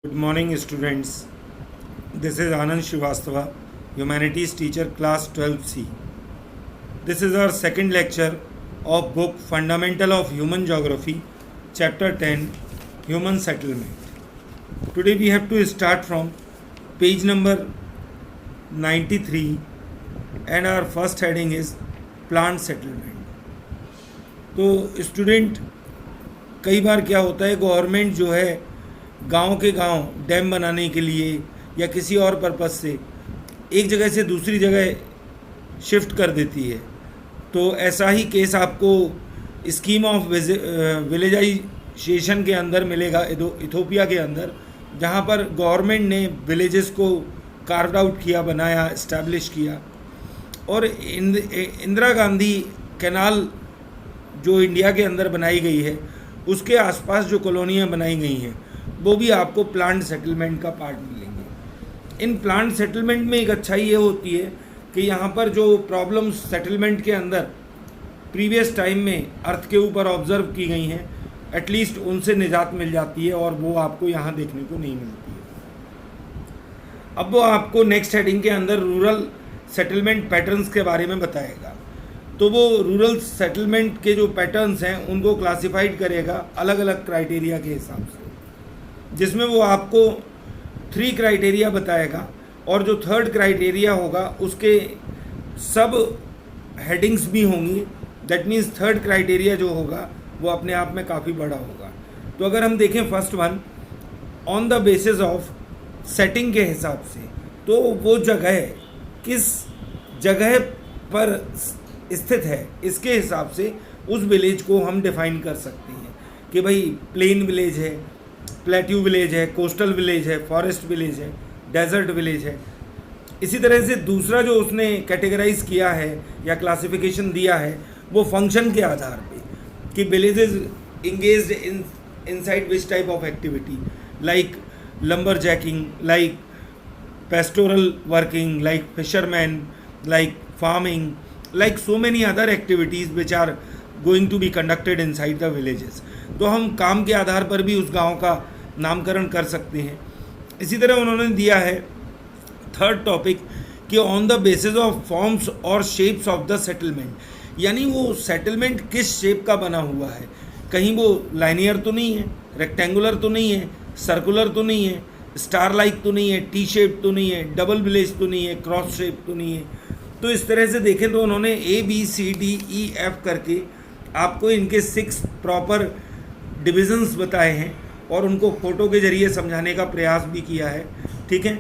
Good morning, students. This is Anand Srivastava, Humanities teacher, class 12C. This is our second lecture of book Fundamental of Human Geography, chapter 10, Human Settlement. Today we have to start from page number 93 and our first heading is Plant Settlement. तो student, कई बार क्या होता है, government जो है गांव के गांव डैम बनाने के लिए या किसी और पर्पस से एक जगह से दूसरी जगह शिफ्ट कर देती है। तो ऐसा ही केस आपको स्कीम ऑफ विलेजाइजेशन के अंदर मिलेगा इथोपिया के अंदर, जहां पर गवर्नमेंट ने विलेजेस को कार्व आउट किया, बनाया, इस्टेब्लिश किया। और इंदिरा गांधी कैनाल जो इंडिया के अंदर बनाई गई है, उसके आसपास जो कॉलोनियाँ बनाई गई हैं वो भी आपको प्लांट सेटलमेंट का पार्ट मिलेंगे। इन प्लांट सेटलमेंट में एक अच्छाई ये होती है कि यहाँ पर जो प्रॉब्लम्स सेटलमेंट के अंदर प्रीवियस टाइम में अर्थ के ऊपर ऑब्जर्व की गई हैं, एटलीस्ट उनसे निजात मिल जाती है और वो आपको यहाँ देखने को नहीं मिलती है। अब वो आपको नेक्स्ट हेडिंग के अंदर रूरल सेटलमेंट पैटर्न्स के बारे में बताएगा। तो वो रूरल सेटलमेंट के जो पैटर्न्स हैं उनको क्लासिफाइड करेगा अलग अलग क्राइटेरिया के हिसाब से, जिसमें वो आपको 3 क्राइटेरिया बताएगा और जो थर्ड क्राइटेरिया होगा उसके सब हेडिंग्स भी होंगी। दैट मीन्स थर्ड क्राइटेरिया जो होगा वो अपने आप में काफ़ी बड़ा होगा। तो अगर हम देखें first one, on the basis of setting के हिसाब से, तो वो जगह किस जगह पर स्थित है इसके हिसाब से उस विलेज को हम डिफाइन कर सकते हैं कि भाई प्लेन विलेज है, प्लेट्यू विलेज है, कोस्टल विलेज है, फॉरेस्ट विलेज है, डेजर्ट विलेज है। इसी तरह से दूसरा जो उसने कैटेगराइज किया है या क्लासिफिकेशन दिया है वो फंक्शन के आधार पे कि villages engaged in inside which type of activity, like lumbar jacking, like pastoral working, like fisherman, like farming, like so many other activities which are going to be conducted inside the villages। तो हम काम के आधार पर भी उस गांव का नामकरण कर सकते हैं। इसी तरह उन्होंने दिया है थर्ड टॉपिक कि on the basis of forms और शेप्स ऑफ द सेटलमेंट, यानी वो सेटलमेंट किस शेप का बना हुआ है। कहीं वो लाइनियर तो नहीं है, रेक्टेंगुलर तो नहीं है, सर्कुलर तो नहीं है, स्टार लाइक तो नहीं है, टी शेप तो नहीं है, डबल विलेज तो नहीं है, क्रॉस शेप तो नहीं है। तो इस तरह से देखें तो उन्होंने ABCDEF करके आपको इनके 6 प्रॉपर डिविजन्स बताए हैं और उनको फ़ोटो के ज़रिए समझाने का प्रयास भी किया है। ठीक है,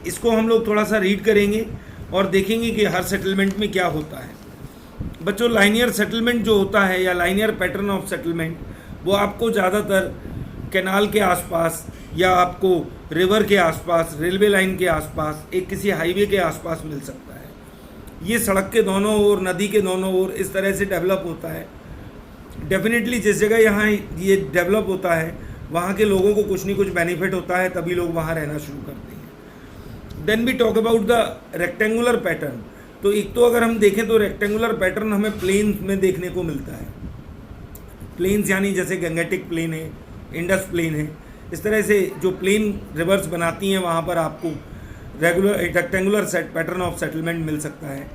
इसको हम लोग थोड़ा सा रीड करेंगे और देखेंगे कि हर सेटलमेंट में क्या होता है। बच्चों, लाइनियर सेटलमेंट जो होता है या लाइनियर पैटर्न ऑफ सेटलमेंट, वो आपको ज़्यादातर कैनाल के आसपास या आपको रिवर के आसपास, रेलवे लाइन के आसपास, एक किसी हाईवे के आसपास मिल सकता है। ये सड़क के दोनों ओर, नदी के दोनों ओर इस तरह से डेवलप होता है। डेफिनेटली जिस जगह यहाँ ये डेवलप होता है वहाँ के लोगों को कुछ नहीं कुछ बेनिफिट होता है, तभी लोग वहाँ रहना शुरू करते हैं। Then we talk about the rectangular pattern. तो एक तो अगर हम देखें तो रेक्टेंगुलर पैटर्न हमें प्लेन में देखने को मिलता है। प्लेन्स यानी जैसे गंगेटिक प्लेन है, इंडस प्लेन है, इस तरह से जो प्लेन रिवर्स बनाती हैं वहाँ पर आपको रेक्टेंगुलर पैटर्न ऑफ सेटलमेंट मिल सकता है।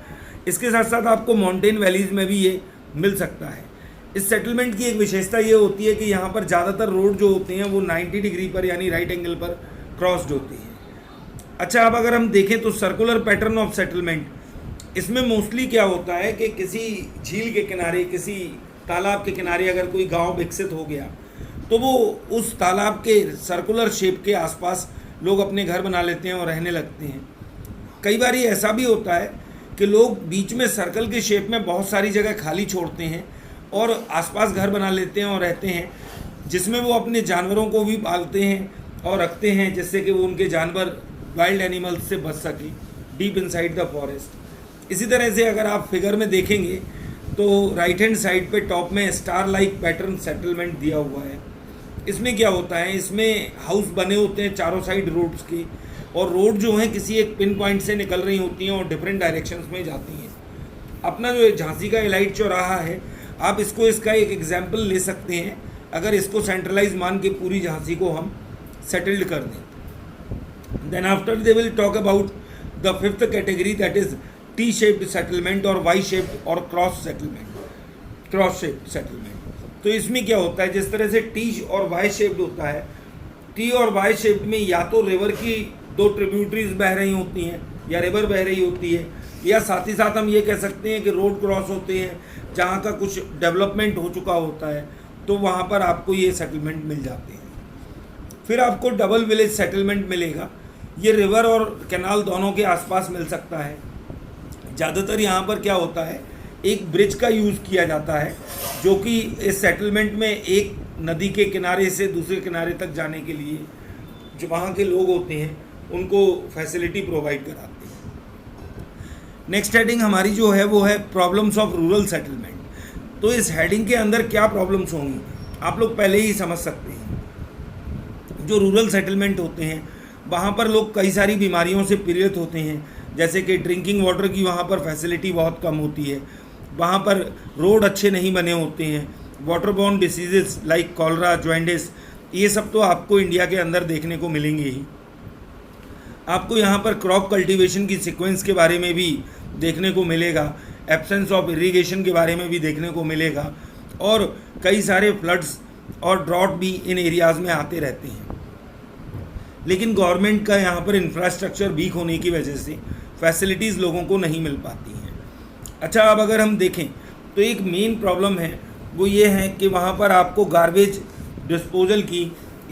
इसके साथ साथ आपको माउंटेन वैलीज में भी ये मिल सकता है। इस सेटलमेंट की एक विशेषता ये होती है कि यहाँ पर ज़्यादातर रोड जो होते हैं वो 90 डिग्री पर यानी राइट एंगल पर क्रॉस्ड होती है। अच्छा, अब अगर हम देखें तो सर्कुलर पैटर्न ऑफ सेटलमेंट, इसमें मोस्टली क्या होता है कि किसी झील के किनारे, किसी तालाब के किनारे अगर कोई गाँव विकसित हो गया तो वो उस तालाब के सर्कुलर शेप के आसपास लोग अपने घर बना लेते हैं और रहने लगते हैं। कई बार ये ऐसा भी होता है कि लोग बीच में सर्कल के शेप में बहुत सारी जगह खाली छोड़ते हैं और आसपास घर बना लेते हैं और रहते हैं, जिसमें वो अपने जानवरों को भी पालते हैं और रखते हैं, जिससे कि वो उनके जानवर वाइल्ड एनिमल्स से बच सकें डीप इनसाइड द फॉरेस्ट। इसी तरह से अगर आप फिगर में देखेंगे तो राइट हैंड साइड पे टॉप में स्टार लाइक पैटर्न सेटलमेंट दिया हुआ है। इसमें क्या होता है, इसमें हाउस बने होते हैं चारों साइड रोड्स के, और रोड जो हैं किसी एक पिन पॉइंट से निकल रही होती हैं और डिफरेंट डायरेक्शंस में जाती हैं। अपना जो झांसी का एलाइट चौराहा है, आप इसको इसका एक एग्जाम्पल ले सकते हैं। अगर इसको सेंट्रलाइज मान के पूरी झांसी को हम सेटल्ड कर दें। Then after they will talk about the fifth category, that is T shaped settlement और वाई शेप्ड और क्रॉस शेप्ड सेटलमेंट। तो इसमें क्या होता है, जिस तरह से टी और वाई शेप्ड होता है, टी और वाई शेप्ड में या तो रिवर की दो ट्रिब्यूटरीज बह रही होती हैं या रिवर बह रही होती है, या साथ ही साथ हम ये कह सकते हैं कि रोड क्रॉस होते हैं जहाँ का कुछ डेवलपमेंट हो चुका होता है, तो वहाँ पर आपको ये सेटलमेंट मिल जाते हैं। फिर आपको डबल विलेज सेटलमेंट मिलेगा, ये रिवर और कैनाल दोनों के आसपास मिल सकता है। ज़्यादातर यहाँ पर क्या होता है, एक ब्रिज का यूज़ किया जाता है जो कि इस सेटलमेंट में एक नदी के किनारे से दूसरे किनारे तक जाने के लिए जो वहाँ के लोग होते हैं उनको फैसिलिटी प्रोवाइड कराते हैं। नेक्स्ट हेडिंग हमारी जो है वो है प्रॉब्लम्स ऑफ रूरल सेटलमेंट। तो इस हेडिंग के अंदर क्या प्रॉब्लम्स होंगी आप लोग पहले ही समझ सकते हैं। जो रूरल सेटलमेंट होते हैं वहाँ पर लोग कई सारी बीमारियों से पीड़ित होते हैं, जैसे कि ड्रिंकिंग वाटर की वहाँ पर फैसिलिटी बहुत कम होती है, वहाँ पर रोड अच्छे नहीं बने होते हैं, waterborne diseases like cholera, jaundice, ये सब तो आपको इंडिया के अंदर देखने को मिलेंगे ही। आपको यहाँ पर क्रॉप कल्टीवेशन की सीक्वेंस के बारे में भी देखने को मिलेगा, एब्सेंस ऑफ इरिगेशन के बारे में भी देखने को मिलेगा, और कई सारे फ्लड्स और ड्रॉट भी इन एरियाज़ में आते रहते हैं। लेकिन गवर्नमेंट का यहाँ पर इंफ्रास्ट्रक्चर वीक होने की वजह से फैसिलिटीज़ लोगों को नहीं मिल पाती हैं। अच्छा, अब अगर हम देखें तो एक मेन प्रॉब्लम है वो ये है कि वहाँ पर आपको गार्बेज डिस्पोजल की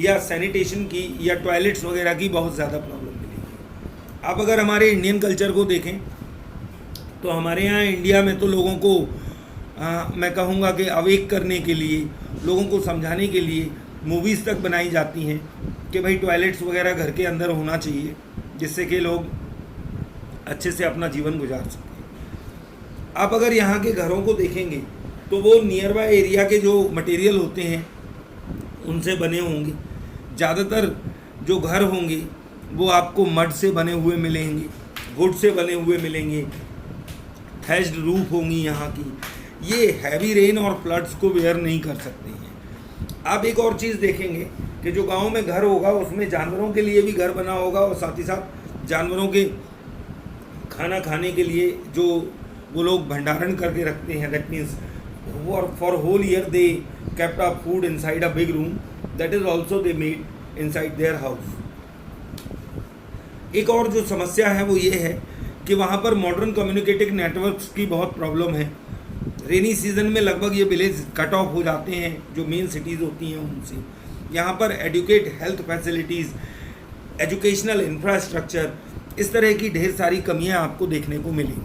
या सैनिटेशन की या टॉयलेट्स वगैरह की बहुत ज़्यादा प्रॉब्लम मिलेगी। आप अगर हमारे इंडियन कल्चर को देखें तो हमारे यहाँ इंडिया में तो लोगों को मैं कहूँगा कि अवेक करने के लिए, लोगों को समझाने के लिए मूवीज़ तक बनाई जाती हैं कि भाई टॉयलेट्स वगैरह घर के अंदर होना चाहिए, जिससे कि लोग अच्छे से अपना जीवन गुजार सकें। आप अगर यहाँ के घरों को देखेंगे तो वो नियर बाय एरिया के जो मटेरियल होते हैं उनसे बने होंगे। ज़्यादातर जो घर होंगे वो आपको मड से बने हुए मिलेंगे, वुड से बने हुए मिलेंगे, थैच्ड रूफ होंगी यहाँ की। ये हैवी रेन और फ्लड्स को बेयर नहीं कर सकते हैं। आप एक और चीज़ देखेंगे कि जो गांव में घर होगा उसमें जानवरों के लिए भी घर बना होगा, और साथ ही साथ जानवरों के खाना खाने के लिए जो वो लोग भंडारण करके रखते हैं, that means for whole year they kept up food inside a big room, that is also they made inside their house. एक और जो समस्या है वो ये है कि वहाँ पर मॉडर्न कम्युनिकेटिव नेटवर्क्स की बहुत प्रॉब्लम है। रेनी सीजन में लगभग ये विलेज कट ऑफ हो जाते हैं जो मेन सिटीज़ होती हैं उनसे। यहाँ पर adequate health facilities, educational infrastructure, इस तरह की ढेर सारी कमियाँ आपको देखने को मिलेंगी।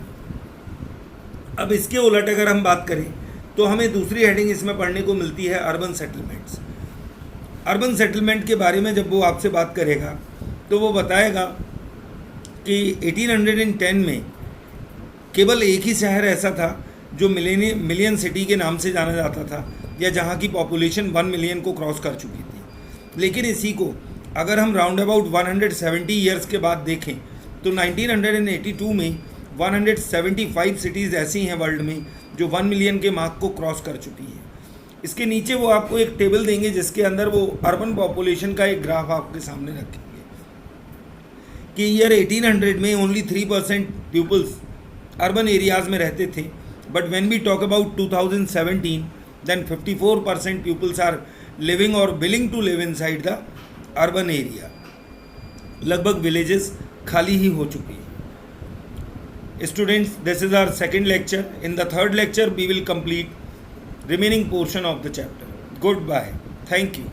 अब इसके उलट अगर हम बात करें तो हमें दूसरी हेडिंग इसमें पढ़ने को मिलती है अर्बन सेटलमेंट्स। अर्बन सेटलमेंट के बारे में जब वो आपसे बात करेगा तो वो बताएगा कि 1810 में केवल एक ही शहर ऐसा था जो मिलियन सिटी के नाम से जाना जाता था, या जहाँ की पॉपुलेशन 1 मिलियन को क्रॉस कर चुकी थी। लेकिन इसी को अगर हम राउंड अबाउट 170 ईयर्स के बाद देखें तो 1982 में 175 सिटीज़ ऐसी हैं वर्ल्ड में जो 1 मिलियन के मार्क को क्रॉस कर चुकी है। इसके नीचे वो आपको एक टेबल देंगे जिसके अंदर वो अर्बन पॉपुलेशन का एक ग्राफ आपके सामने रखेंगे कि ईयर 1800 में ओनली 3% पीपल्स अर्बन एरियाज़ में रहते थे, but when we talk about 2017 then 54% peoples are living और willing to live inside the urban area. लगभग विलेजेस खाली ही हो चुकी है। Students, this is our second lecture. In the third lecture, we will complete remaining portion of the chapter. Goodbye. Thank you.